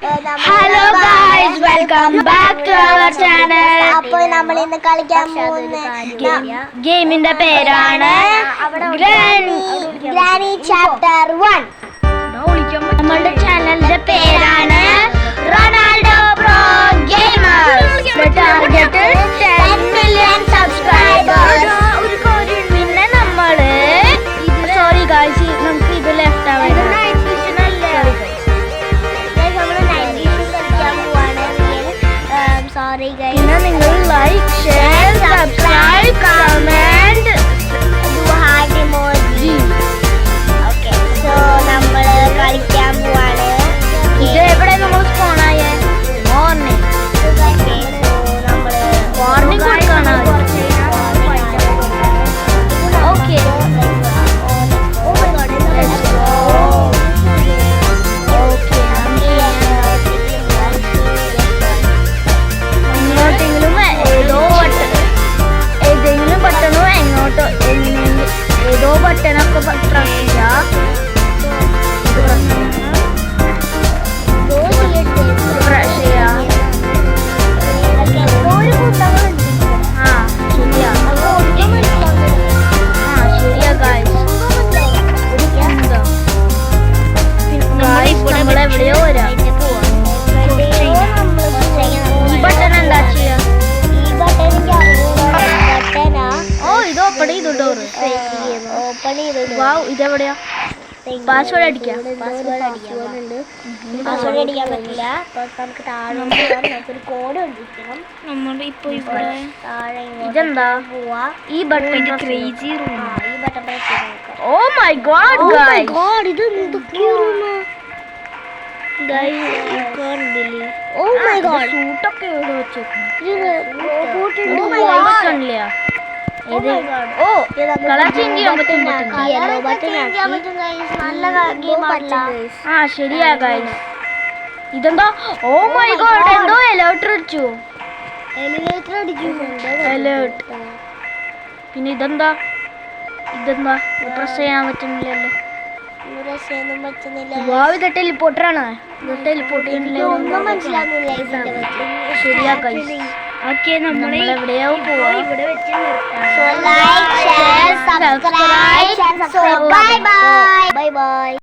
Hello guys, welcome back to our channel. അപ്പോൾ നമ്മൾ ഇന്ന് കളിക്കാൻ പോകുന്ന ഗെയിമിന്റെ പേരാണ് ഗ്രാനി ചാപ്റ്റർ 1. നമ്മുടെ ചാനലിന്റെ പേരാണ് Ronaldo pro gamers. Target 10 million subscribers. പിന്നെ നമ്മള് സോറി ഗായ്സ്, നമുക്ക് ഇത് ലെഫ്റ്റ് ആവാം. Sorry guys. നിങ്ങൾ like share subscribe comment do heart emoji. Okay, so നമ്മൾ കളിക്കാൻ പോവാണ്. ഇത് എവിടെ നമ്മൾ സ്പോൺ ആയേ? മോർണിംഗ്. നമ്മൾ വാർണിംഗ് കൊടുക്കണം. Okay. Oh my god, let's go. ഏതോ ബട്ടനൊക്കെ പ്രസ് ചെയ്യാം. നമ്മളെവിടെയോ വരാം. ഈ ബട്ടൺ എന്താ ചെയ്യാ? ഈ ബട്ടൺ ഇത് ഓപ്പൺ ചെയ്തു ഡോറ്. ഇതെവിടെയാ? പാസ്വേഡ് അടിക്കാം. പാസ്വേഡ് അടിക്കാൻ പറ്റില്ല. നമുക്ക് താഴെ നമുക്കൊരു കോഡ് കണ്ടിരിക്കണം. നമ്മളിപ്പോ ഇവിടെ ഇതെന്താ? ഈ ബട്ടൺ ക്രേസി റൂം. ഈ ബട്ടൺ പ്രസ് ചെയ്ത് ഓ മൈ ഗോഡ് ഗായ്സ്, ഇത് എന്തൊക്കെയാണ് guys? You can't believe. Oh my god, ഷൂട്ടൊക്കെ ഇവിടെ വെച്ചേക്കുന്നു. ഇത് ഓ മൈ ഗോഡ് കണ്ടില്ല. കളർ ചേഞ്ച് ചെയ്യാൻ പറ്റും. ശരിയാ ഗൈസ്. ഇതെന്താ? ഓ മൈ ഗോഡ്, എന്തോ എലേർട്ട് അടിച്ചു. എലേർട്ട്. പിന്നെ ഇതെന്താ? പ്രസ് ചെയ്യാൻ പറ്റുന്നില്ലല്ലോ. ഇത് ടെലിപ്പോർട്ടറാണ്. ടെലിപ്പോർട്ട് ശരിയാ ഗൈസ്. ഓക്കെ, നമ്മളെവിടെയോ പോവാ. ഇവിടെ വെച്ച് നിർത്താം. So like, share, subscribe. So bye bye.